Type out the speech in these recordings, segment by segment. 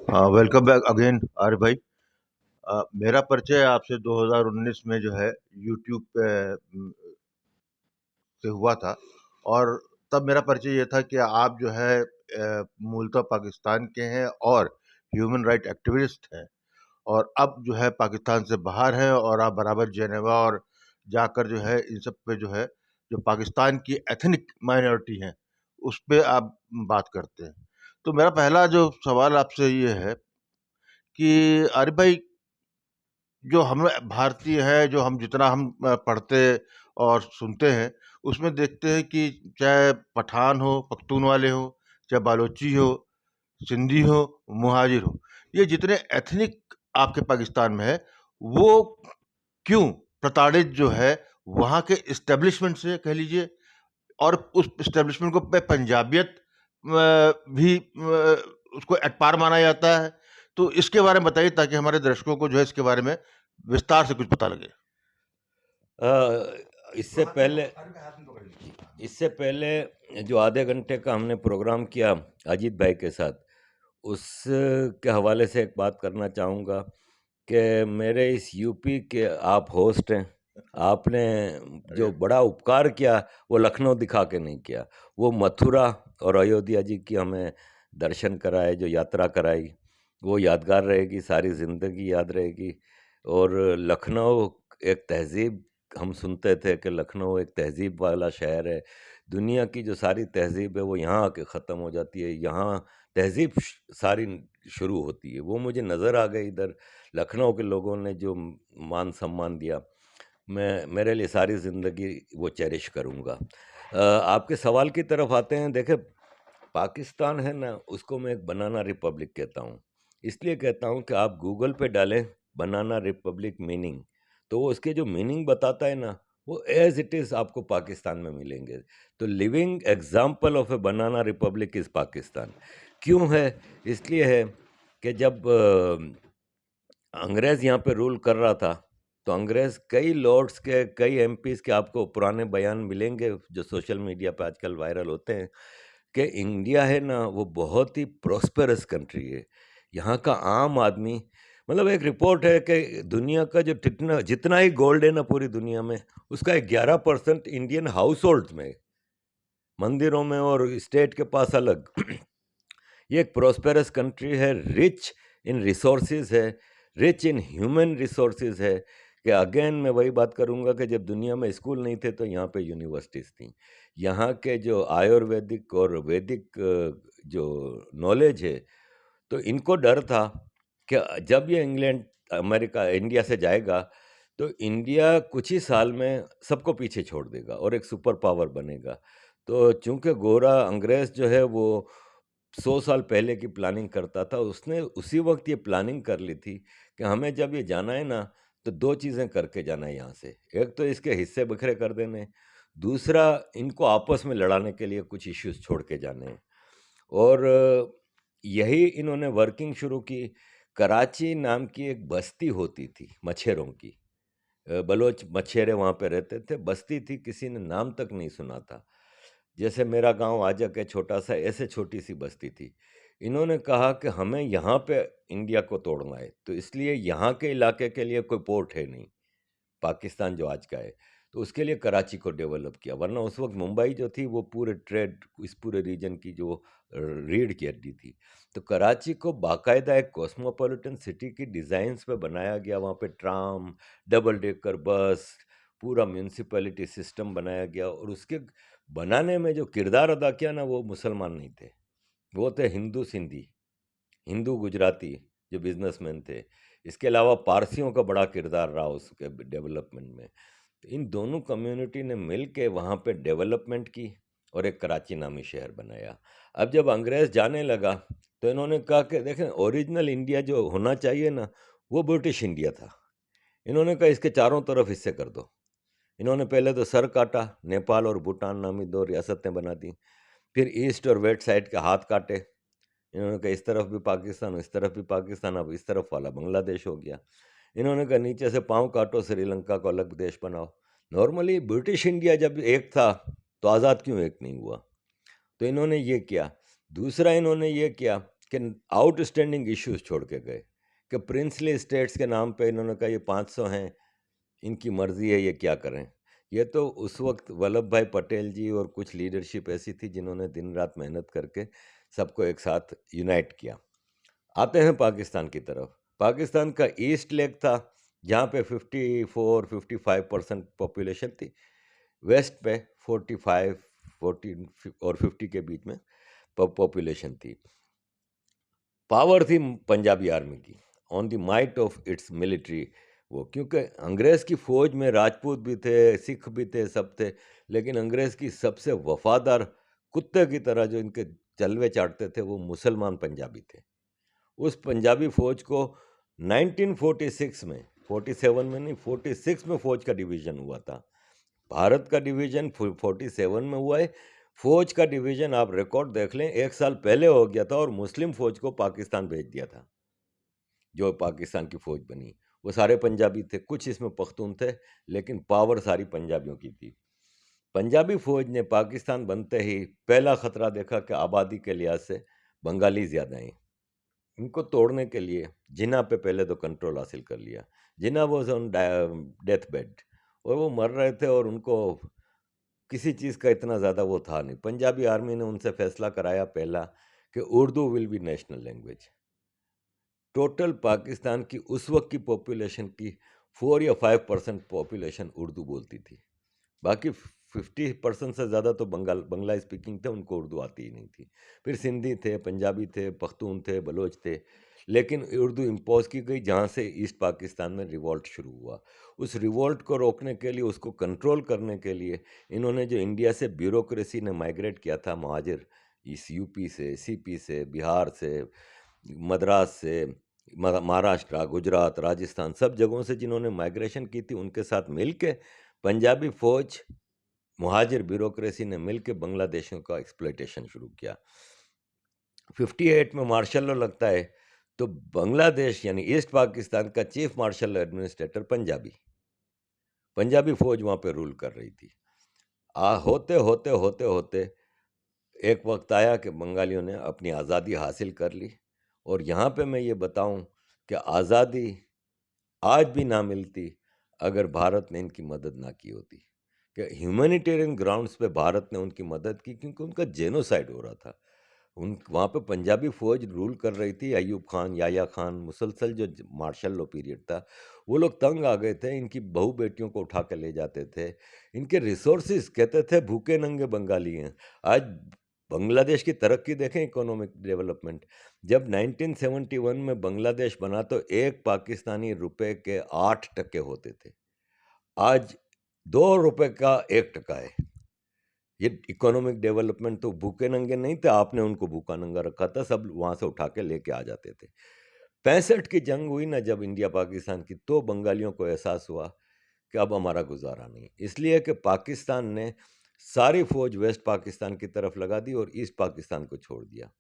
हाँ, welcome back again Arif भाई। मेरा परिचय आपसे 2019 में जो है यूट्यूब पे से हुआ था। और तब मेरा परिचय ये था कि आप जो है मूलतः पाकिस्तान के हैं और ह्यूमन राइट एक्टिविस्ट हैं, और अब जो है पाकिस्तान से बाहर हैं, और आप बराबर जेनेवा और जाकर जो है इन सब पे जो है जो पाकिस्तान की एथनिक माइनॉरिटी हैं उस पे आप बात करते हैं। तो मेरा पहला जो सवाल आपसे ये है कि आरिफ भाई, जो हम भारतीय हैं, जो हम जितना हम पढ़ते और सुनते हैं, उसमें देखते हैं कि चाहे पठान हो, पख्तूनवाले हो, चाहे बालोची हो, सिंधी हो, मुहाजिर हो, ये जितने एथनिक आपके पाकिस्तान में है, वो क्यों प्रताड़ित जो है वहाँ के इस्टेब्लिशमेंट से कह लीजिए, और उस इस्टेब्लिशमेंट को पंजाबियत भी उसको एट पार माना जाता है। तो इसके बारे में बताइए ताकि हमारे दर्शकों को जो है इसके बारे में विस्तार से कुछ पता लगे। इससे पहले इससे पहले जो आधे घंटे का हमने प्रोग्राम किया अजीत भाई के साथ, उसके हवाले से एक बात करना चाहूँगा कि मेरे इस यूपी के आप होस्ट हैं। आपने जो बड़ा उपकार किया वो लखनऊ दिखा के नहीं किया, वो मथुरा और अयोध्या जी की हमें दर्शन कराए, जो यात्रा कराई, वो यादगार रहेगी, सारी ज़िंदगी याद रहेगी। और लखनऊ एक तहज़ीब, हम सुनते थे कि लखनऊ एक तहज़ीब वाला शहर है, दुनिया की जो सारी तहज़ीब है वो यहाँ आके ख़त्म हो जाती है, यहाँ तहज़ीब सारी शुरू होती है। वो मुझे नज़र आ गई इधर, लखनऊ के लोगों ने जो मान सम्मान दिया, मैं मेरे लिए सारी ज़िंदगी वो चेरिश करूँगा। आपके सवाल की तरफ आते हैं। देखें, पाकिस्तान है ना, उसको मैं एक बनाना रिपब्लिक कहता हूँ। इसलिए कहता हूँ कि आप गूगल पे डालें बनाना रिपब्लिक मीनिंग, तो वो उसके जो मीनिंग बताता है ना, वो एज इट इज़ आपको पाकिस्तान में मिलेंगे। तो living example of A banana Republic is Pakistan. क्यों है? इसलिए है कि जब अंग्रेज़ यहाँ पे रूल कर रहा था, तो अंग्रेज़ कई लॉर्ड्स के, कई एमपीज़ के आपको पुराने बयान मिलेंगे जो सोशल मीडिया पे आजकल वायरल होते हैं, कि इंडिया है ना वो बहुत ही प्रॉस्पेरस कंट्री है। यहाँ का आम आदमी, मतलब एक रिपोर्ट है कि दुनिया का जो जितना जितना ही गोल्ड है ना पूरी दुनिया में, उसका 11% इंडियन हाउस होल्ड में, मंदिरों में और स्टेट के पास अलग। ये एक प्रॉस्पेरस कंट्री है, रिच इन रिसोर्सेज है, रिच इन ह्यूमन रिसोर्सेज है। कि अगेन मैं वही बात करूँगा कि जब दुनिया में स्कूल नहीं थे तो यहाँ पे यूनिवर्सिटीज़ थी। यहाँ के जो आयुर्वेदिक और वैदिक जो नॉलेज है, तो इनको डर था कि जब ये इंग्लैंड, अमेरिका, इंडिया से जाएगा तो इंडिया कुछ ही साल में सबको पीछे छोड़ देगा और एक सुपर पावर बनेगा। तो चूंकि गोरा अंग्रेज़ जो है वो 100 साल पहले की प्लानिंग करता था, उसने उसी वक्त ये प्लानिंग कर ली थी कि हमें जब ये जाना है ना, तो दो चीज़ें करके जाना है यहाँ से। एक तो इसके हिस्से बिखरे कर देने, दूसरा इनको आपस में लड़ाने के लिए कुछ इश्यूज छोड़ के जाने हैं। और यही इन्होंने वर्किंग शुरू की। कराची नाम की एक बस्ती होती थी मछेरों की, बलोच मछेरे वहाँ पे रहते थे, बस्ती थी, किसी ने नाम तक नहीं सुना था। जैसे मेरा गांव आजक है छोटा सा, ऐसे छोटी सी बस्ती थी। इन्होंने कहा कि हमें यहाँ पे इंडिया को तोड़ना है, तो इसलिए यहाँ के इलाके के लिए कोई पोर्ट है नहीं, पाकिस्तान जो आज का है, तो उसके लिए कराची को डेवलप किया। वरना उस वक्त मुंबई जो थी वो पूरे ट्रेड, इस पूरे रीजन की जो रीढ़ की हड्डी थी। तो कराची को बाकायदा एक कॉस्मोपॉलिटन सिटी की डिज़ाइंस पे बनाया गया। वहाँ पे ट्राम, डबल डेकर बस, पूरा म्यूनसिपैलिटी सिस्टम बनाया गया। और उसके बनाने में जो किरदार अदा किया ना, वो मुसलमान नहीं थे, वो थे हिंदू सिंधी, हिंदू गुजराती जो बिजनेसमैन थे। इसके अलावा पारसियों का बड़ा किरदार रहा उसके डेवलपमेंट में। तो इन दोनों कम्युनिटी ने मिल के वहाँ पे डेवलपमेंट की और एक कराची नामी शहर बनाया। अब जब अंग्रेज़ जाने लगा तो इन्होंने कहा कि देखें, ओरिजिनल इंडिया जो होना चाहिए ना, वो ब्रिटिश इंडिया था। इन्होंने कहा इसके चारों तरफ हिस्से कर दो। इन्होंने पहले तो सर काटा, नेपाल और भूटान नामी दो रियासतें बना दी। फिर ईस्ट और वेस्ट साइड के हाथ काटे। इन्होंने कहा इस तरफ भी पाकिस्तान, इस तरफ भी पाकिस्तान, अब इस तरफ वाला बांग्लादेश हो गया। इन्होंने कहा नीचे से पाँव काटो, श्रीलंका को अलग देश बनाओ। नॉर्मली ब्रिटिश इंडिया जब एक था तो आज़ाद क्यों एक नहीं हुआ? तो इन्होंने ये किया। दूसरा इन्होंने ये किया कि आउटस्टैंडिंग इश्यूज छोड़ के गए कि प्रिंसली स्टेट्स के नाम पे इन्होंने कहा ये 500 हैं, इनकी मर्जी है ये क्या करें। ये तो उस वक्त वल्लभ भाई पटेल जी और कुछ लीडरशिप ऐसी थी जिन्होंने दिन रात मेहनत करके सबको एक साथ यूनाइट किया। आते हैं पाकिस्तान की तरफ। पाकिस्तान का ईस्ट लेग था जहाँ पे 54-55% पॉपुलेशन थी, वेस्ट पे 45 40 और 50 के बीच में पॉपुलेशन थी। पावर थी पंजाबी आर्मी की, on the might of its military वो, क्योंकि अंग्रेज़ की फ़ौज में राजपूत भी थे, सिख भी थे, सब थे, लेकिन अंग्रेज़ की सबसे वफादार कुत्ते की तरह जो इनके चलवे चाटते थे वो मुसलमान पंजाबी थे। उस पंजाबी फ़ौज को 1946 में, 47 में नहीं, 46 में फ़ौज का डिवीज़न हुआ था। भारत का डिवीज़न 47 में हुआ है। फ़ौज का डिवीज़न आप रिकॉर्ड देख लें, 1 साल पहले हो गया था और मुस्लिम फ़ौज को पाकिस्तान भेज दिया था। जो पाकिस्तान की फ़ौज बनी, वो सारे पंजाबी थे, कुछ इसमें पख्तून थे, लेकिन पावर सारी पंजाबियों की थी। पंजाबी फ़ौज ने पाकिस्तान बनते ही पहला ख़तरा देखा कि आबादी के लिहाज से बंगाली ज़्यादा हैं। इनको तोड़ने के लिए जिन्ना पे पहले तो कंट्रोल हासिल कर लिया। जिन्ना वाज़ ऑन डेथ बेड और वो मर रहे थे और उनको किसी चीज़ का इतना ज़्यादा वो था नहीं। पंजाबी आर्मी ने उनसे फैसला कराया पहला कि Urdu will be national language. Total Pakistan की उस वक्त की पॉपुलेशन की 4 या 5% पॉपुलेशन उर्दू बोलती थी। बाकी 50% से ज़्यादा तो बंगला स्पीकिंग थे, उनको उर्दू आती ही नहीं थी। फिर सिंधी थे, पंजाबी थे, पख्तून थे, बलोच थे, लेकिन उर्दू इम्पोज की गई जहाँ से ईस्ट पाकिस्तान में रिवॉल्ट शुरू हुआ। उस रिवॉल्ट को रोकने के लिए, उसको कंट्रोल करने के लिए इन्होंने जो इंडिया से ब्यूरोक्रेसी ने माइग्रेट किया था, महाजिर इस यूपी से, सीपी से, बिहार से, मद्रास से, महाराष्ट्र, गुजरात, राजस्थान, सब जगहों से जिन्होंने माइग्रेशन की थी, उनके साथ मिल के पंजाबी फ़ौज, मुहाजिर ब्यूरोक्रेसी ने मिलकर बांग्लादेशियों का एक्सप्लॉयटेशन शुरू किया। 58 में मार्शल लॉ लगता है, तो बांग्लादेश यानी ईस्ट पाकिस्तान का चीफ मार्शल एडमिनिस्ट्रेटर पंजाबी फ़ौज वहाँ पे रूल कर रही थी। होते होते होते होते एक वक्त आया कि बंगालियों ने अपनी आज़ादी हासिल कर ली। और यहाँ पे मैं ये बताऊँ कि आज़ादी आज भी ना मिलती अगर भारत ने इनकी मदद ना की होती। कि ह्यूमैनिटेरियन ग्राउंड्स पे भारत ने उनकी मदद की, क्योंकि उनका जेनोसाइड हो रहा था। उन वहाँ पे पंजाबी फ़ौज रूल कर रही थी, अयूब खान, याया खान, मुसलसल जो मार्शल लॉ पीरियड था, वो लोग तंग आ गए थे, इनकी बहू बेटियों को उठा के ले जाते थे। इनके रिसोर्सेज कहते थे भूखे नंगे बंगाली हैं। आज बांग्लादेश की तरक्की देखें, इकोनॉमिक डेवलपमेंट, जब 1971 में बांग्लादेश बना तो एक पाकिस्तानी रुपए के 8 टके होते थे, आज 2 रुपए का 1 टका है। ये इकोनॉमिक डेवलपमेंट तो भूखे नंगे नहीं थे, आपने उनको भूखा नंगा रखा था, सब वहाँ से उठा के लेके आ जाते थे। 65 की जंग हुई ना जब इंडिया पाकिस्तान की, तो बंगालियों को एहसास हुआ कि अब हमारा गुजारा नहीं, इसलिए कि पाकिस्तान ने सारी फौज वेस्ट पाकिस्तान की तरफ लगा दी और ईस्ट पाकिस्तान को छोड़ दिया।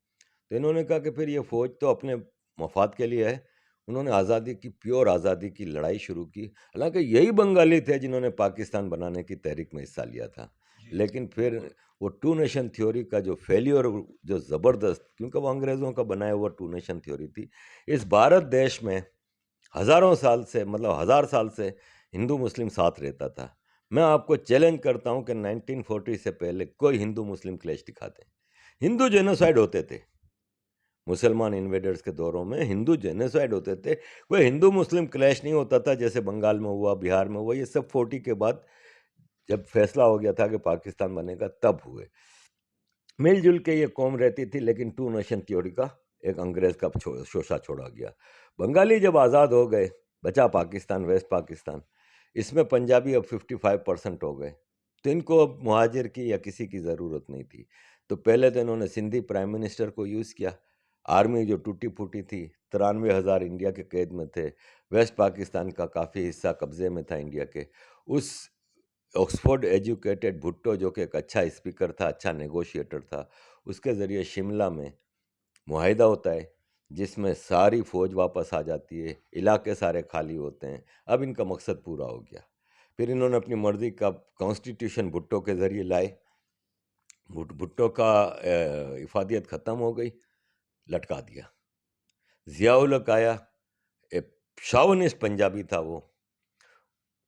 तो इन्होंने कहा कि फिर ये फौज तो अपने मफाद के लिए है। उन्होंने आज़ादी की, प्योर आज़ादी की लड़ाई शुरू की। हालांकि यही बंगाली थे जिन्होंने पाकिस्तान बनाने की तहरीक में हिस्सा लिया था, लेकिन फिर वो टू नेशन थ्योरी का जो फेलियर, जो ज़बरदस्त, क्योंकि वो अंग्रेज़ों का बनाया हुआ टू नेशन थ्योरी थी। इस भारत देश में हज़ारों साल से, मतलब 1000 साल से हिंदू मुस्लिम साथ रहता था। मैं आपको चैलेंज करता हूं कि 1940 से पहले कोई हिंदू मुस्लिम क्लैश दिखा दे। हिंदू जेनोसाइड होते थे, मुसलमान इन्वेडर्स के दौरों में हिंदू जेनोसाइड होते थे। कोई हिंदू मुस्लिम क्लैश नहीं होता था जैसे बंगाल में हुआ, बिहार में हुआ। ये सब 40 के बाद जब फैसला हो गया था कि पाकिस्तान बनेगा, तब हुए। मिलजुल के ये कौम रहती थी, लेकिन टू नेशन थ्योरी का एक अंग्रेज का शोषा छोड़ा गया। बंगाली जब आज़ाद हो गए, बचा पाकिस्तान, वेस्ट पाकिस्तान, इसमें पंजाबी अब 55% हो गए, तो इनको अब मुहाजिर की या किसी की ज़रूरत नहीं थी। तो पहले तो इन्होंने सिंधी प्राइम मिनिस्टर को यूज़ किया। आर्मी जो टूटी फूटी थी, 93,000 इंडिया के कैद में थे। वेस्ट पाकिस्तान का काफ़ी हिस्सा कब्जे में था इंडिया के। उस ऑक्सफोर्ड एजुकेटेड भुट्टो, जो कि एक अच्छा स्पीकर था, अच्छा नेगोशिएटर था, उसके ज़रिए शिमला में मुआहिदा होता है जिसमें सारी फौज वापस आ जाती है, इलाके सारे खाली होते हैं। अब इनका मकसद पूरा हो गया। फिर इन्होंने अपनी मर्जी का कॉन्स्टिट्यूशन भुट्टो के ज़रिए लाए। भुट्टो का इफादियत ख़त्म हो गई। लटका दिया। ज़िया-उल हक आया, एक शॉविनिस्ट पंजाबी था वो,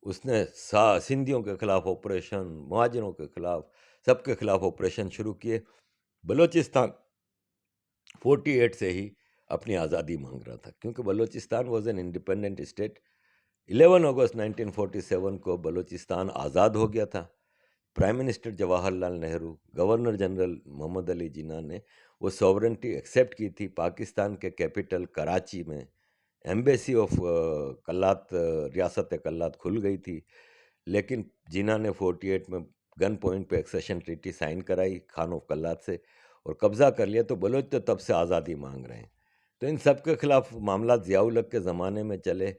उसने सा सिंधियों के खिलाफ ऑपरेशन, मुहाजिरों के खिलाफ, सबके खिलाफ ऑपरेशन शुरू किए। बलूचिस्तान 48 से ही अपनी आज़ादी मांग रहा था, क्योंकि Baluchistan was an independent state. 11 अगस्त 1947 को बलूचिस्तान आज़ाद हो गया था। Prime minister Jawaharlal Nehru, governor general Mohammad Ali Jinnah ने वो सॉवरेंटी एक्सेप्ट की थी। पाकिस्तान के कैपिटल कराची में एम्बेसी ऑफ कल्लात, रियासत कल्लात खुल गई थी, लेकिन जिन्ना ने 48 में गन पॉइंट पे एक्सेशन ट्रीटी साइन कराई खान ऑफ कल्लात से और कब्ज़ा कर लिया। तो बलोच तो तब से आज़ादी मांग रहे हैं। तो इन सब के खिलाफ मामला ज़िया-उल हक के ज़माने में चले।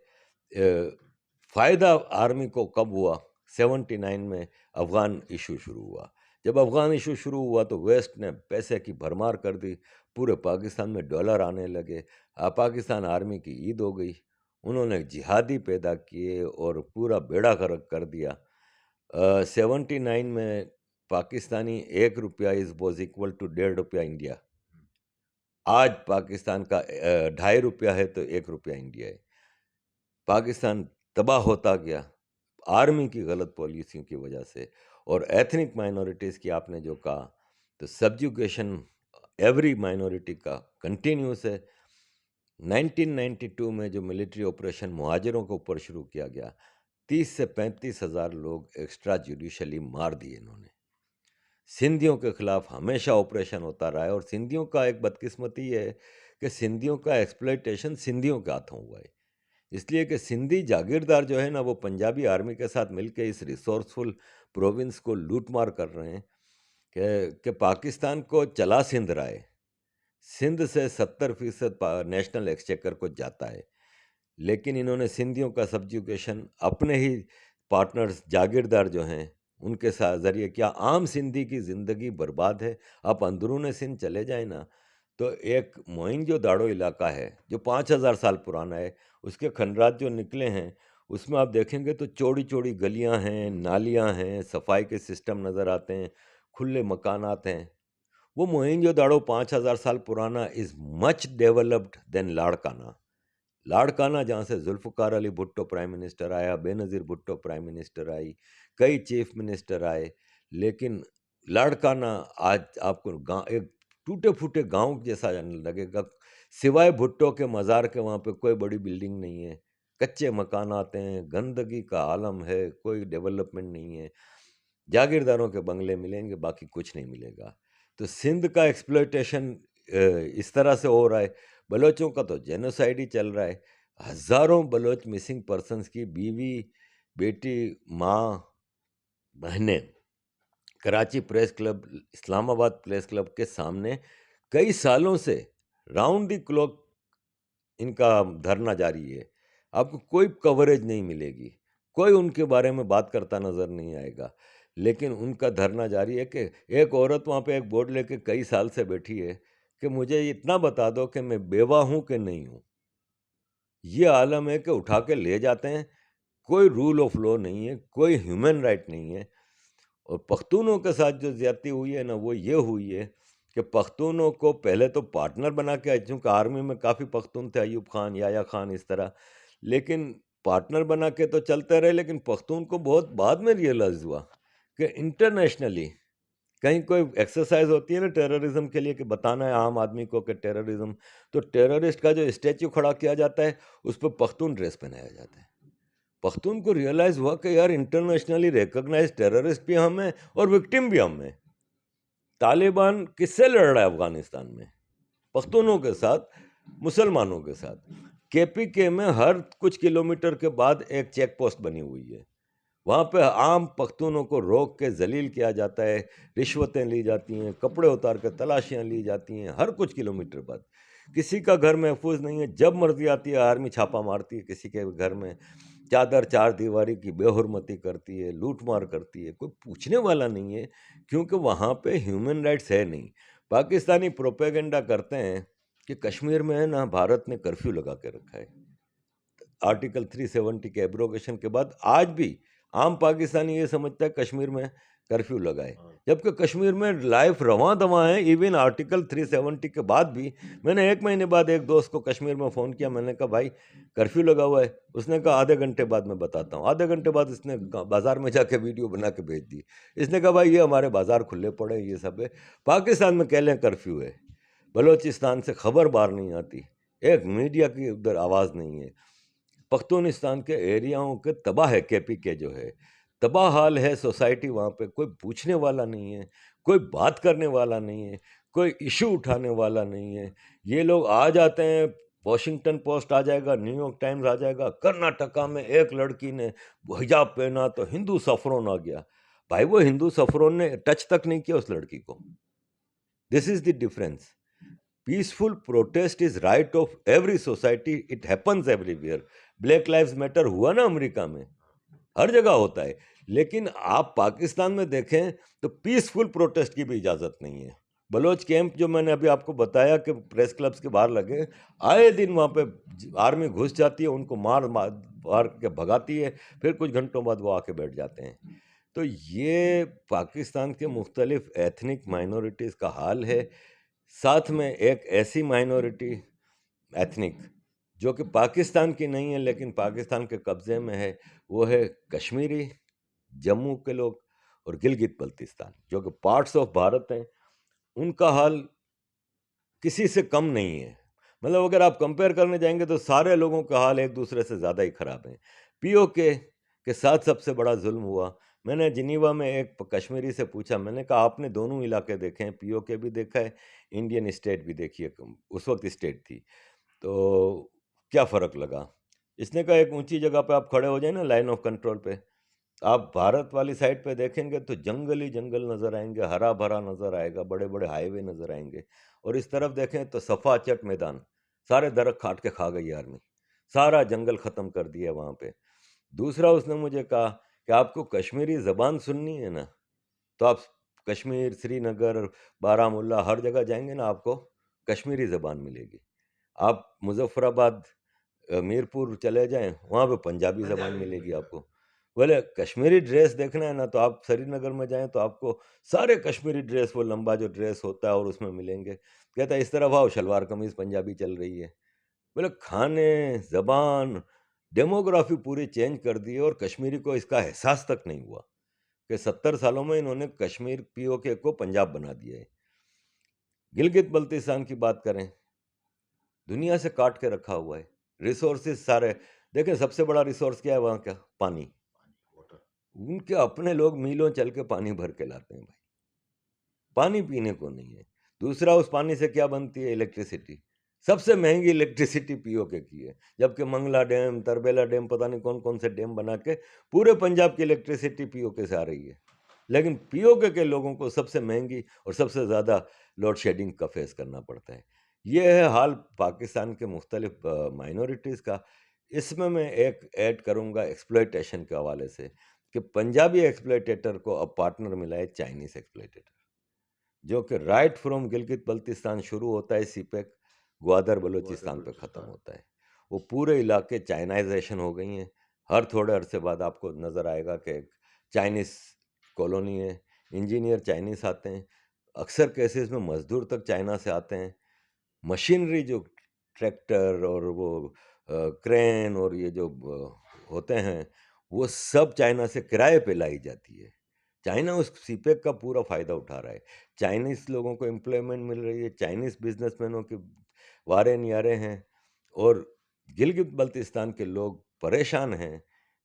फ़ायदा आर्मी को कब हुआ? 79 में अफ़गान इशू शुरू हुआ। जब अफ़गान इशू शुरू हुआ तो वेस्ट ने पैसे की भरमार कर दी, पूरे पाकिस्तान में डॉलर आने लगे, पाकिस्तान आर्मी की ईद हो गई। उन्होंने जिहादी पैदा किए और पूरा बेड़ा गर्क कर दिया। 79 में Pakistani ₹1 was equal to ₹1.5 India. आज पाकिस्तान का ₹2.5 है तो ₹1 इंडिया है। पाकिस्तान तबाह होता गया आर्मी की गलत पॉलिसियों की वजह से। और एथनिक माइनॉरिटीज़ की आपने जो कहा, तो सब्जुगेशन एवरी माइनॉरिटी का कंटिन्यूस है। 1992 में जो मिलिट्री ऑपरेशन मुहाजिरों के ऊपर शुरू किया गया, 30 से 35 हज़ार लोग एक्स्ट्रा जुडिशली मार दिए इन्होंने। सिंधियों के खिलाफ हमेशा ऑपरेशन होता रहा है और सिंधियों का एक बदकिस्मती ये है कि सिंधियों का एक्सप्लॉइटेशन सिंधियों के हाथों हुआ है। इसलिए कि सिंधी जागीरदार जो है ना, वो पंजाबी आर्मी के साथ मिलके इस रिसोर्सफुल प्रोविंस को लूट मार कर रहे हैं कि पाकिस्तान को चला सिंध रहा है। सिंध से 70% नेशनल एक्सचेकर को जाता है, लेकिन इन्होंने सिंधियों का सब्जुगेशन अपने ही पार्टनर्स जागीरदार जो हैं उनके साथ ज़रिए किया। आम सिंधी की ज़िंदगी बर्बाद है। आप अंदरूनी सिंध चले जाए ना, तो एक मोइनजोदाड़ो इलाका है जो 5000 साल पुराना है। उसके खंडरात जो निकले हैं उसमें आप देखेंगे तो चौड़ी चौड़ी गलियां हैं, नालियां हैं, सफाई के सिस्टम नज़र आते हैं, खुले मकानात हैं। वो मोइनजोदाड़ो 5000 साल पुराना is much developed than Larkana. Larkana जहाँ से जुल्फ़िकार अली भुट्टो प्राइम मिनिस्टर आया, बेनज़ीर भुट्टो प्राइम मिनिस्टर आई, कई चीफ मिनिस्टर आए, लेकिन लाड़काना आज आपको गाँव एक टूटे-फूटे गाँव जैसा लगेगा। सिवाय भुट्टो के मज़ार के वहाँ पे कोई बड़ी बिल्डिंग नहीं है, कच्चे मकानात हैं, गंदगी का आलम है, कोई डेवलपमेंट नहीं है। जागीरदारों के बंगले मिलेंगे, बाकी कुछ नहीं मिलेगा। तो सिंध का एक्सप्लॉइटेशन इस तरह से हो रहा है। बलोचों का तो जेनोसाइड ही चल रहा है। हज़ारों बलोच मिसिंग पर्सन्स की बीवी, बेटी, माँ, बहनें Karachi press club, Islamabad press club के सामने कई सालों से राउंड द क्लॉक इनका धरना जारी है। आपको कोई कवरेज नहीं मिलेगी, कोई उनके बारे में बात करता नज़र नहीं आएगा, लेकिन उनका धरना जारी है कि एक औरत वहाँ पे एक बोर्ड लेके कई साल से बैठी है कि मुझे इतना बता दो कि मैं बेवा हूँ कि नहीं हूँ। ये आलम है कि उठा के ले जाते हैं, कोई रूल ऑफ लॉ नहीं है, कोई ह्यूमन राइट नहीं है। और पख्तूनों के साथ जो ज़्यादती हुई है ना, वो ये हुई है कि पख्तूनों को पहले तो पार्टनर बना के, चूँकि आर्मी में काफ़ी पख्तून थे, अयूब खान, याया खान, इस तरह, लेकिन पार्टनर बना के तो चलते रहे, लेकिन पख्तून को बहुत बाद में रियलाइज़ हुआ कि इंटरनेशनली कहीं कोई एक्सरसाइज होती है ना टेररिज्म के लिए कि बताना है आम आदमी को कि टेररिज्म, तो टेररिस्ट का जो स्टैच्यू खड़ा किया जाता है उस पर पख्तून ड्रेस पहनाया जाता है। पख्तून को रियलाइज हुआ कि यार इंटरनेशनली रिकॉग्नाइज टेररिस्ट भी हम हैं और विक्टिम भी हम हैं। तालिबान किससे लड़ रहा है अफगानिस्तान में? पख्तूनों के साथ, मुसलमानों के साथ। केपीके में हर कुछ किलोमीटर के बाद एक चेक पोस्ट बनी हुई है। वहाँ पे आम पख्तूनों को रोक के जलील किया जाता है, रिश्वतें ली जाती हैं, कपड़े उतार के तलाशियाँ ली जाती हैं हर कुछ किलोमीटर बाद। किसी का घर महफूज नहीं है, जब मर्जी आती है आर्मी छापा मारती है किसी के घर में, चादर चार दीवारी की बेहुरमती करती है, लूटमार करती है, कोई पूछने वाला नहीं है, क्योंकि वहाँ पे ह्यूमन राइट्स है नहीं। पाकिस्तानी प्रोपेगेंडा करते हैं कि कश्मीर में है ना, भारत ने कर्फ्यू लगा के रखा है। आर्टिकल 370 के एब्रोगेशन के बाद आज भी आम पाकिस्तानी ये समझता है कश्मीर में कर्फ्यू लगाए, हाँ। जबकि कश्मीर में लाइफ रवां-दवां है। इवन आर्टिकल 370 के बाद भी मैंने 1 महीने बाद एक दोस्त को कश्मीर में फ़ोन किया, मैंने कहा भाई कर्फ्यू लगा हुआ है। उसने कहा आधे घंटे बाद मैं बताता हूँ। आधे घंटे बाद इसने बाज़ार में जाके वीडियो बना के भेज दी। इसने कहा भाई ये हमारे बाज़ार खुले पड़े हैं, ये सब है। पाकिस्तान में कह लें कर्फ्यू है, बलूचिस्तान से खबर बाहर नहीं आती, एक मीडिया की उधर आवाज़ नहीं है। पख्तूनिस्तान के एरियाओं के तबाह है, केपी के जो है तबाह हाल है सोसाइटी, वहाँ पे कोई पूछने वाला नहीं है, कोई बात करने वाला नहीं है, कोई इशू उठाने वाला नहीं है। ये लोग आ जाते हैं, वॉशिंगटन पोस्ट आ जाएगा, न्यूयॉर्क टाइम्स आ जाएगा, कर्नाटका में एक लड़की ने हिजाब पहना तो हिंदू सफरोन आ गया। भाई वो हिंदू सफरोन ने टच तक नहीं किया उस लड़की को। This is the difference. Peaceful protest is right of every society, it happens everywhere. Black lives matter हुआ ना अमेरिका में, हर जगह होता है। लेकिन आप पाकिस्तान में देखें तो पीसफुल प्रोटेस्ट की भी इजाज़त नहीं है। बलोच कैंप जो मैंने अभी आपको बताया कि प्रेस क्लब्स के बाहर लगे, आए दिन वहाँ पे आर्मी घुस जाती है, उनको मार मार मार के भगाती है, फिर कुछ घंटों बाद वो आके बैठ जाते हैं। तो ये पाकिस्तान के मुख्तलिफ एथनिक माइनॉरिटीज़ का हाल है। साथ में एक ऐसी माइनॉरिटी एथनिक जो कि पाकिस्तान की नहीं है लेकिन पाकिस्तान के कब्ज़े में है, वो है कश्मीरी, जम्मू के लोग और गिलगित बल्तिस्तान, जो कि पार्ट्स ऑफ भारत हैं। उनका हाल किसी से कम नहीं है। मतलब अगर आप कंपेयर करने जाएंगे तो सारे लोगों का हाल एक दूसरे से ज़्यादा ही ख़राब है। पीओके के साथ सबसे बड़ा जुल्म हुआ। मैंने जिनीवा में एक कश्मीरी से पूछा, मैंने कहा आपने दोनों इलाके देखे हैं, पीओके भी देखा है, इंडियन स्टेट भी देखी है, उस वक्त स्टेट थी, तो क्या फ़र्क लगा? इसने कहा एक ऊंची जगह पे आप खड़े हो जाए ना लाइन ऑफ कंट्रोल पे, आप भारत वाली साइड पे देखेंगे तो जंगल ही जंगल नज़र आएंगे, हरा भरा नज़र आएगा, बड़े बड़े हाईवे नज़र आएंगे। और इस तरफ देखें तो सफा चट मैदान, सारे दरख्त काट के खा गई आर्मी, सारा जंगल ख़त्म कर दिया वहाँ पे। दूसरा उसने मुझे कहा कि आपको कश्मीरी ज़बान सुननी है ना, तो आप कश्मीर, श्रीनगर, बारामुल्ला हर जगह जाएंगे ना, आपको कश्मीरी ज़बान मिलेगी। आप मुज़फ़्फ़राबाद, मीरपुर चले जाएँ, वहाँ पे पंजाबी ज़बान मिलेगी आपको। बोले कश्मीरी ड्रेस देखना है ना, तो आप श्रीनगर में जाएँ तो आपको सारे कश्मीरी ड्रेस, वो लंबा जो ड्रेस होता है और उसमें मिलेंगे। कहता है इस तरफ आओ शलवार कमीज़ पंजाबी चल रही है। बोले खाने, ज़बान, डेमोग्राफ़ी पूरी चेंज कर दी है और कश्मीरी को इसका एहसास तक नहीं हुआ कि 70 सालों में इन्होंने कश्मीर पीओके को पंजाब बना दिया है। गिलगित बल्तिस्तान की बात करें, दुनिया से काट के रखा हुआ है। रिसोर्सेज सारे देखें, सबसे बड़ा रिसोर्स क्या है वहाँ का? पानी। उनके अपने लोग मीलों चल के पानी भर के लाते हैं भाई, पानी पीने को नहीं है। दूसरा, उस पानी से क्या बनती है? इलेक्ट्रिसिटी। सबसे महंगी इलेक्ट्रिसिटी पीओके की है, जबकि मंगला डैम, तरबेला डैम, पता नहीं कौन कौन से डैम बना के पूरे पंजाब की इलेक्ट्रिसिटी पीओके से आ रही है। लेकिन पीओके के लोगों को सबसे महंगी और सबसे ज़्यादा लोड शेडिंग का फेस करना पड़ता है। ये है हाल पाकिस्तान के मुख्तलिफ माइनॉरिटीज़ का। इसमें मैं एक ऐड करूँगा एक्सप्लॉयटेशन के हवाले से, कि पंजाबी एक्सप्लॉयटेटर को अब पार्टनर मिला है चाइनीज़ एक्सप्लॉयटेटर, जो कि राइट फ्रॉम गिलगित बल्तिस्तान शुरू होता है सीपेक, ग्वादर ग्वादर बलूचिस्तान पे ख़त्म बलूचिस्तान। होता है। वो पूरे इलाके चाइनाइजेशन हो गई हैं। हर थोड़े अरसे बाद आपको नज़र आएगा कि एक चाइनीज़ कॉलोनी है, इंजीनियर चाइनीज़ आते हैं, अक्सर केसेस में मज़दूर तक चाइना से आते हैं। मशीनरी जो ट्रैक्टर और वो क्रेन और ये जो होते हैं, वो सब चाइना से किराए पे लाई जाती है। चाइना उस सीपेक का पूरा फ़ायदा उठा रहा है। चाइनीज़ लोगों को एम्प्लॉयमेंट मिल रही है, चाइनीज़ बिज़नेसमैनों के वारे न्यारे हैं, और गिलगित बल्तिस्तान के लोग परेशान हैं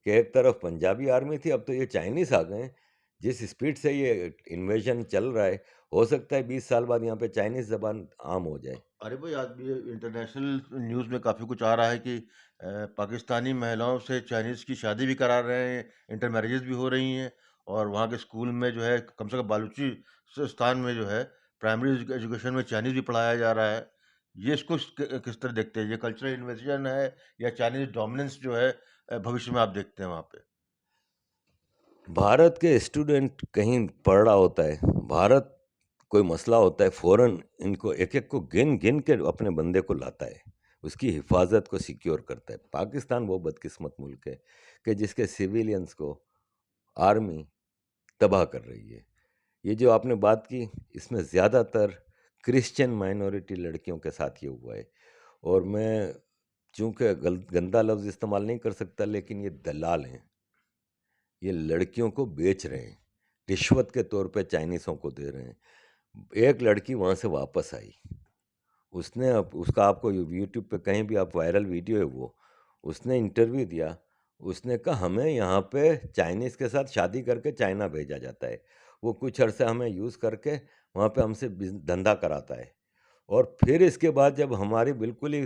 कि एक तरफ पंजाबी आर्मी थी, अब तो ये चाइनीज़ आ गए हैं। जिस स्पीड से ये इन्वेजन चल रहा है, हो सकता है 20 साल बाद यहाँ पे चाइनीज़ ज़बान आम हो जाए। अरे भाई, आज भी इंटरनेशनल न्यूज़ में काफ़ी कुछ आ रहा है कि पाकिस्तानी महिलाओं से चाइनीज़ की शादी भी करा रहे हैं, इंटर मैरिजेस भी हो रही हैं, और वहाँ के स्कूल में जो है कम से कम बालूचिस्तान में जो है प्राइमरी एजुकेशन में चाइनीज़ भी पढ़ाया जा रहा है। ये इसको किस तरह देखते हैं? ये कल्चरल इन्वेजन है या चाइनीज़ डोमिनेंस जो है भविष्य में आप देखते हैं वहाँ पे? भारत के स्टूडेंट कहीं पढ़ रहा होता है, भारत कोई मसला होता है, फ़ौरन इनको एक-एक को गिन-गिन के अपने बंदे को लाता है, उसकी हिफ़ाज़त को सिक्योर करता है। पाकिस्तान वो बदकिस्मत मुल्क है कि जिसके सिविलियंस को आर्मी तबाह कर रही है। ये जो आपने बात की, इसमें ज़्यादातर क्रिश्चियन माइनॉरिटी लड़कियों के साथ ये हुआ है। और मैं चूँकि गंदा लफ्ज़ इस्तेमाल नहीं कर सकता, लेकिन ये दलाल हैं। ये लड़कियों को बेच रहे हैं, रिश्वत के तौर पे चाइनीज़ों को दे रहे हैं। एक लड़की वहाँ से वापस आई, उसने उसका आपको यूट्यूब पे कहीं भी आप वायरल वीडियो है वो, उसने इंटरव्यू दिया। उसने कहा हमें यहाँ पे चाइनीज़ के साथ शादी करके चाइना भेजा जाता है। वो कुछ अरसे हमें यूज़ करके वहाँ पे हमसे धंधा कराता है, और फिर इसके बाद जब हमारी बिल्कुल ही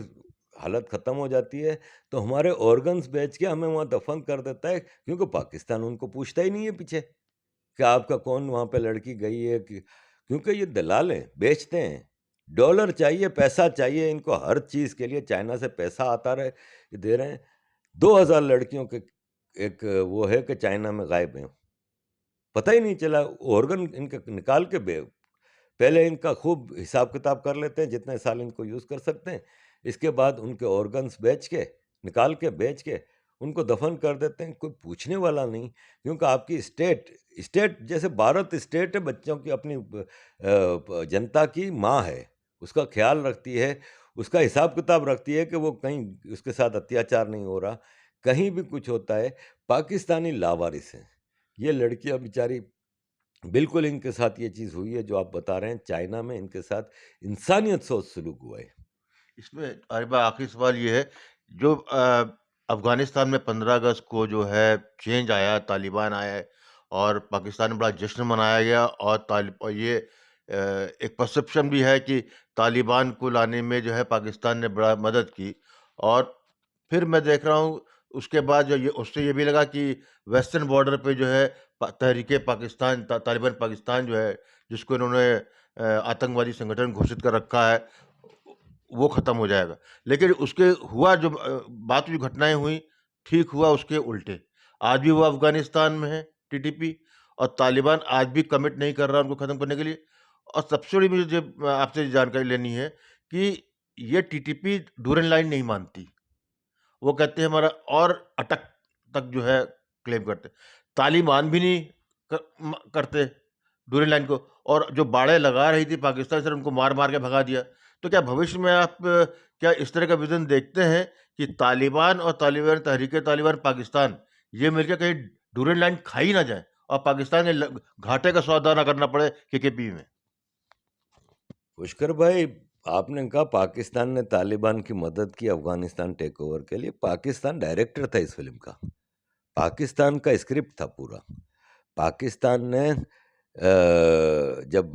हालत ख़त्म हो जाती है, तो हमारे ऑर्गन्स बेच के हमें वहाँ दफ़न कर देता है, क्योंकि पाकिस्तान उनको पूछता ही नहीं है पीछे कि आपका कौन वहाँ पे लड़की गई है कि, क्योंकि ये दलाल हैं, बेचते हैं। डॉलर चाहिए, पैसा चाहिए इनको हर चीज़ के लिए, चाइना से पैसा आता रहे, ये दे रहे हैं। 2000 लड़कियों के एक वो है कि चाइना में गायब हैं, पता ही नहीं चला। ऑर्गन इनके निकाल के पहले इनका खूब हिसाब-किताब कर लेते हैं, जितने साल इनको यूज़ कर सकते हैं। इसके बाद उनके ऑर्गन्स बेच के, निकाल के, बेच के उनको दफ़न कर देते हैं। कोई पूछने वाला नहीं, क्योंकि आपकी स्टेट स्टेट जैसे भारत स्टेट है, बच्चों की अपनी जनता की माँ है, उसका ख़्याल रखती है, उसका हिसाब-किताब रखती है कि वो कहीं उसके साथ अत्याचार नहीं हो रहा, कहीं भी कुछ होता है। पाकिस्तानी लावारिस हैं। ये लड़कियाँ बेचारी, बिल्कुल इनके साथ ये चीज़ हुई है जो आप बता रहे हैं, चाइना में इनके साथ इंसानियत से सलूक हुआ है। इसमें अरे आखिरी सवाल ये है, जो अफ़गानिस्तान में 15 अगस्त को जो है चेंज आया, तालिबान आया है और पाकिस्तान में बड़ा जश्न मनाया गया, और ये एक परसेप्शन भी है कि तालिबान को लाने में जो है पाकिस्तान ने बड़ा मदद की। और फिर मैं देख रहा हूँ उसके बाद जो ये उससे ये भी लगा कि वेस्टर्न बॉर्डर पे जो है तहरीके पाकिस्तान तालिबान पाकिस्तान जो है, जिसको इन्होंने आतंकवादी संगठन घोषित कर रखा है, वो ख़त्म हो जाएगा। लेकिन उसके हुआ जो बात जो घटनाएँ हुई, ठीक हुआ उसके उल्टे। आज भी वो अफ़गानिस्तान में है टीटीपी, और तालिबान आज भी कमिट नहीं कर रहा उनको ख़त्म करने के लिए। और सबसे बड़ी मुझे जो आपसे जानकारी लेनी है कि ये टीटीपी डूरेंट लाइन नहीं मानती। वो कहते हैं हमारा, और अटक तक जो है क्लेम करते। तालिबान भी नहीं करते डूरेंट लाइन को, और जो बाड़े लगा रही थी पाकिस्तान सर, उनको मार-मार के भगा दिया। तो क्या भविष्य में आप क्या इस तरह का विज़न देखते हैं कि तालिबान और तालिबान तहरीक-ए-तालिबान पाकिस्तान ये मिलके कहीं डूरेंट लाइन खा ही ना जाए और पाकिस्तान के घाटे का सौदा ना करना पड़े केकेपी में? पुष्कर भाई, आपने कहा पाकिस्तान ने तालिबान की मदद की अफ़गानिस्तान टेक ओवर के लिए। पाकिस्तान डायरेक्टर था इस फ़िल्म का। पाकिस्तान का स्क्रिप्ट था पूरा। पाकिस्तान ने जब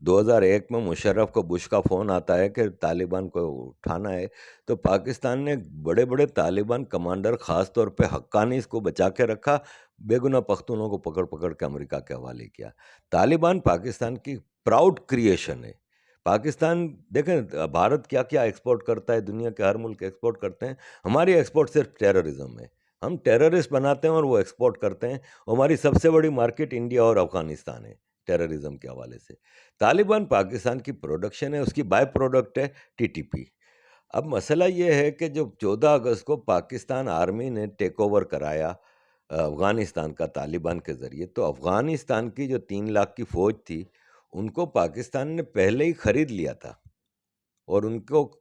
2001 में मुशर्रफ को बुश का फ़ोन आता है कि तालिबान को उठाना है, तो पाकिस्तान ने बड़े-बड़े तालिबान कमांडर, ख़ास तौर पे हक्कानीज़ को बचा के रखा, बेगुनाह पख्तूनों को पकड़-पकड़ के अमेरिका के हवाले किया। तालिबान पाकिस्तान की प्राउड क्रिएशन है। पाकिस्तान देखें भारत क्या-क्या एक्सपोर्ट करता है, दुनिया के हर मुल्क एक्सपोर्ट करते हैं। हमारी एक्सपोर्ट सिर्फ़ टेररिज़्म है। हम टेररिस्ट बनाते हैं और वो एक्सपोर्ट करते हैं। हमारी सबसे बड़ी मार्केट इंडिया और अफ़गानिस्तान है, टेररिज़्म के हवाले से। तालिबान पाकिस्तान की प्रोडक्शन है, उसकी बाय प्रोडक्ट है टीटीपी। अब मसला ये है कि जो 14 अगस्त को पाकिस्तान आर्मी ने टेक ओवर कराया अफ़गानिस्तान का तालिबान के ज़रिए, तो अफ़गानिस्तान की जो 3 लाख की फ़ौज थी, उनको पाकिस्तान ने पहले ही खरीद लिया था, और उनको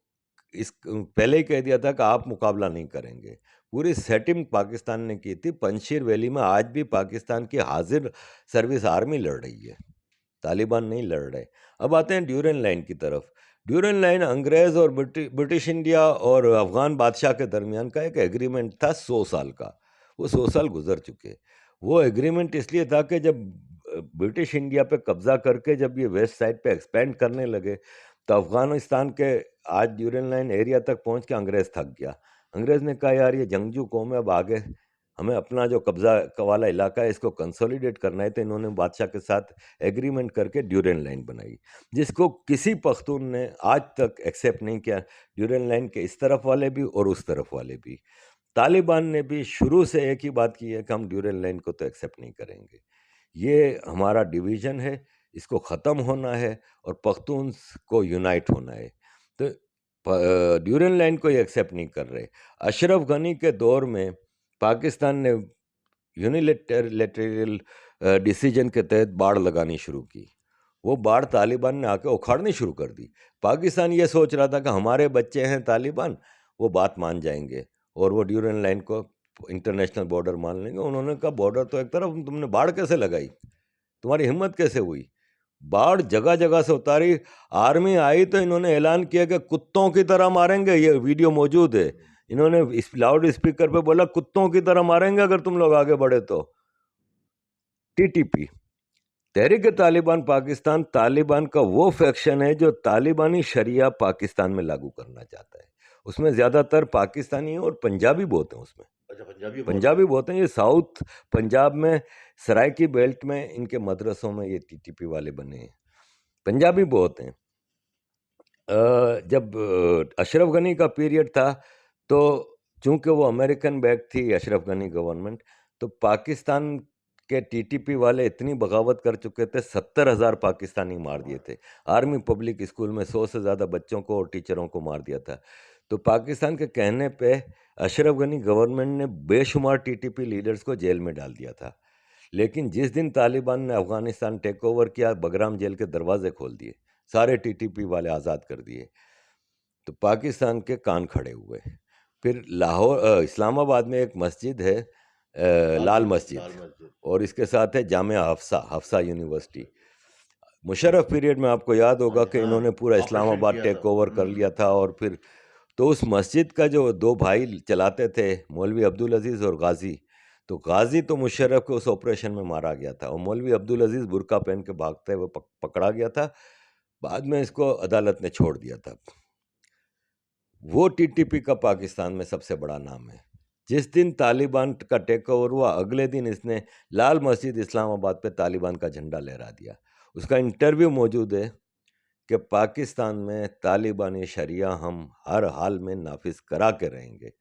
इस पहले ही कह दिया था कि आप मुकाबला नहीं करेंगे। पूरी सेटिंग पाकिस्तान ने की थी। पंजशीर वैली में आज भी पाकिस्तान की हाज़िर सर्विस आर्मी लड़ रही है, तालिबान नहीं लड़ रहे। अब आते हैं ड्यूरेंट लाइन की तरफ। ड्यूरेंट लाइन अंग्रेज़ और ब्रिटिश इंडिया और अफ़गान बादशाह के दरमियान का एक एग्रीमेंट था 100 साल का। वो 100 साल गुज़र चुके। वो एग्रीमेंट इसलिए था कि जब ब्रिटिश इंडिया पे कब्ज़ा करके जब ये वेस्ट साइड पे एक्सपेंड करने लगे, तो अफ़गानिस्तान के आज ड्यूरेंट लाइन एरिया तक पहुँच के अंग्रेज़ थक गया। अंग्रेज़ ने कहा यार ये जंगजू कौम है, अब आगे हमें अपना जो कब्ज़ा वाला इलाका है इसको कंसोलिडेट करना है, तो इन्होंने बादशाह के साथ एग्रीमेंट करके ड्यूरेंट लाइन बनाई, जिसको किसी पख्तून ने आज तक एक्सेप्ट नहीं किया। ड्यूरेंट लाइन के इस तरफ वाले भी और उस तरफ वाले भी। तालिबान ने भी शुरू से एक ही बात की है कि हम ड्यूरेंट लाइन को तो एक्सेप्ट नहीं करेंगे। ये हमारा डिवीज़न है, इसको ख़त्म होना है और पख्तून्स को यूनाइट होना है। तो ड्यूरेंट लाइन को ये एक्सेप्ट नहीं कर रहे। अशरफ गनी के दौर में पाकिस्तान ने यूनिलेटरल डिसीजन के तहत बाड़ लगानी शुरू की। वो बाड़ तालिबान ने आके उखाड़नी शुरू कर दी। पाकिस्तान ये सोच रहा था कि हमारे बच्चे हैं तालिबान, वो बात मान जाएंगे और वो ड्यूरेंट लाइन को इंटरनेशनल बॉर्डर मान लेंगे। उन्होंने कहा बॉर्डर तो एक तरफ, तुमने बाढ़ कैसे लगाई, तुम्हारी हिम्मत कैसे हुई? बाढ़ जगह जगह से उतारी, आर्मी आई तो इन्होंने ऐलान किया कि कुत्तों की तरह मारेंगे। ये वीडियो मौजूद है, इन्होंने इस लाउड स्पीकर पे बोला कुत्तों की तरह मारेंगे अगर तुम लोग आगे बढ़े तो। टीटीपी, तहरीक तालिबान पाकिस्तान, तालिबान का वो फैक्शन है जो तालिबानी शरिया पाकिस्तान में लागू करना चाहता है। उसमें ज़्यादातर पाकिस्तानी और पंजाबी बहुत हैं उसमें। अच्छा, पंजाबी बहुत हैं। ये साउथ पंजाब में सराइकी बेल्ट में इनके मदरसों में ये टीटीपी वाले बने हैं, पंजाबी बहुत हैं। जब अशरफ गनी का पीरियड था तो चूंकि वो अमेरिकन बैक थी अशरफ गनी गवर्नमेंट, तो पाकिस्तान के टीटीपी वाले इतनी बगावत कर चुके थे, 70,000 पाकिस्तानी मार दिए थे। आर्मी पब्लिक स्कूल में 100 से ज़्यादा बच्चों को और टीचरों को मार दिया था। तो पाकिस्तान के कहने पे अशरफ गनी गवर्नमेंट ने बेशुमार टीटीपी लीडर्स को जेल में डाल दिया था। लेकिन जिस दिन तालिबान ने अफगानिस्तान टेक ओवर किया, बगराम जेल के दरवाजे खोल दिए, सारे टीटीपी वाले आज़ाद कर दिए, तो पाकिस्तान के कान खड़े हुए। फिर लाहौर इस्लामाबाद में एक मस्जिद है, लाल मस्जिद, और इसके साथ है जामिया हफ्सा यूनिवर्सिटी। मुशर्रफ पीरियड में आपको याद होगा कि इन्होंने पूरा इस्लामाबाद टेक ओवर कर लिया था। और फिर तो उस मस्जिद का जो दो भाई चलाते थे, मौलवी अब्दुल अजीज़ और गाजी, तो गाजी तो मुशर्रफ के उस ऑपरेशन में मारा गया था और मौलवी अब्दुल अजीज़ बुर्का पहन के भागते हुए पकड़ा गया था। बाद में इसको अदालत ने छोड़ दिया था। वो टीटीपी का पाकिस्तान में सबसे बड़ा नाम है। जिस दिन तालिबान का टेक ओवर हुआ, अगले दिन इसने लाल मस्जिद इस्लामाबाद पे तालिबान का झंडा लहरा दिया। उसका इंटरव्यू मौजूद है कि पाकिस्तान में तालिबानी शरिया हम हर हाल में नाफिज करा के रहेंगे।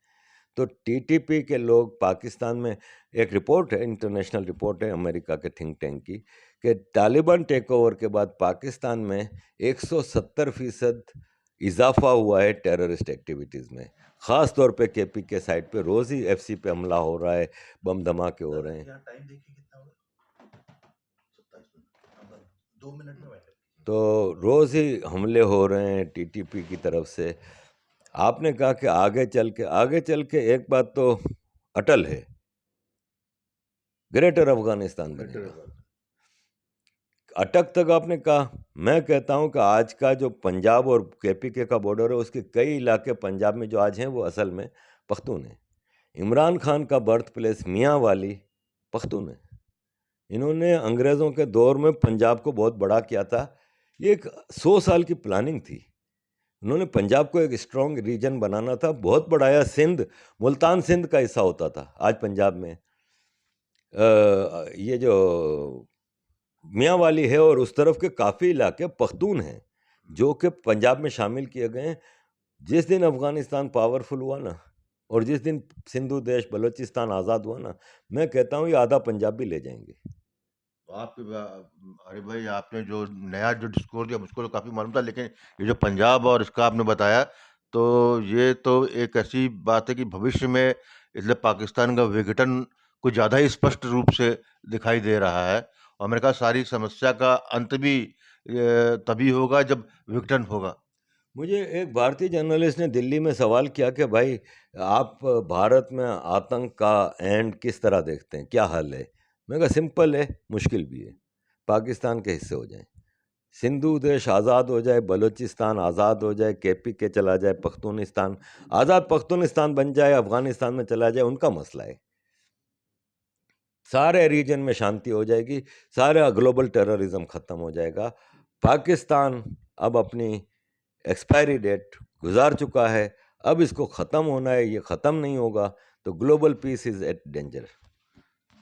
तो टीटीपी के लोग पाकिस्तान में, एक रिपोर्ट है, इंटरनेशनल रिपोर्ट है अमेरिका के थिंक टैंक की, कि तालिबान टेक ओवर के बाद पाकिस्तान में 170% इजाफा हुआ है टेररिस्ट एक्टिविटीज़ में। ख़ास तौर पे केपी के साइड पे रोज़ ही एफसी पे हमला हो रहा है, बम धमाके हो रहे हैं। टाइम देखिए कितना हुआ, 2 मिनट में बैठे। तो रोज़ ही हमले हो रहे हैं टीटीपी की तरफ से। आपने कहा कि आगे चल के एक बात तो अटल है, ग्रेटर अफगानिस्तान बनेगा। अटक तक आपने कहा, मैं कहता हूं कि आज का जो पंजाब और केपीके का बॉर्डर है, उसके कई इलाके पंजाब में जो आज हैं वो असल में पख्तून हैं। इमरान खान का बर्थ प्लेस मियाँ वाली पख्तून है। इन्होंने अंग्रेज़ों के दौर में पंजाब को बहुत बड़ा किया था। ये एक 100 साल की प्लानिंग थी। उन्होंने पंजाब को एक स्ट्रॉन्ग रीजन बनाना था, बहुत बढ़ाया। सिंध, मुल्तान सिंध का हिस्सा होता था आज पंजाब में। ये जो मियाँ वाली है और उस तरफ के काफ़ी इलाके पख्तून हैं जो कि पंजाब में शामिल किए गए हैं। जिस दिन अफ़गानिस्तान पावरफुल हुआ ना, और जिस दिन सिंधु देश बलूचिस्तान आज़ाद हुआ ना, मैं कहता हूँ ये आधा पंजाब भी ले जाएंगे। अरे भाई, आपने जो नया जो डिस्कोर्स दिया मुझको तो काफ़ी मालूम था, लेकिन ये जो पंजाब और इसका आपने बताया, तो ये तो एक ऐसी बात है कि भविष्य में इसलिए पाकिस्तान का विघटन कुछ ज़्यादा ही स्पष्ट रूप से दिखाई दे रहा है। और मैंने कहा सारी समस्या का अंत भी तभी होगा जब विघटन होगा। मुझे एक भारतीय जर्नलिस्ट ने दिल्ली में सवाल किया कि भाई आप भारत में आतंक का एंड किस तरह देखते हैं, क्या हल है? मैं कहा सिंपल है, मुश्किल भी है। पाकिस्तान के हिस्से हो जाएं, सिंधु देश आज़ाद हो जाए, बलूचिस्तान आज़ाद हो जाए, केपी के चला जाए, पख्तूनिस्तान आज़ाद पख्तूनिस्तान बन जाए, अफ़गानिस्तान में चला जाए, उनका मसला है। सारे रीजन में शांति हो जाएगी, सारा ग्लोबल टेररिज्म ख़त्म हो जाएगा। पाकिस्तान अब अपनी एक्सपायरी डेट गुजार चुका है, अब इसको ख़त्म होना है। ये ख़त्म नहीं होगा तो global peace is at danger.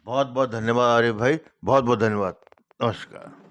बहुत बहुत धन्यवाद आरिफ भाई, बहुत बहुत धन्यवाद। नमस्कार।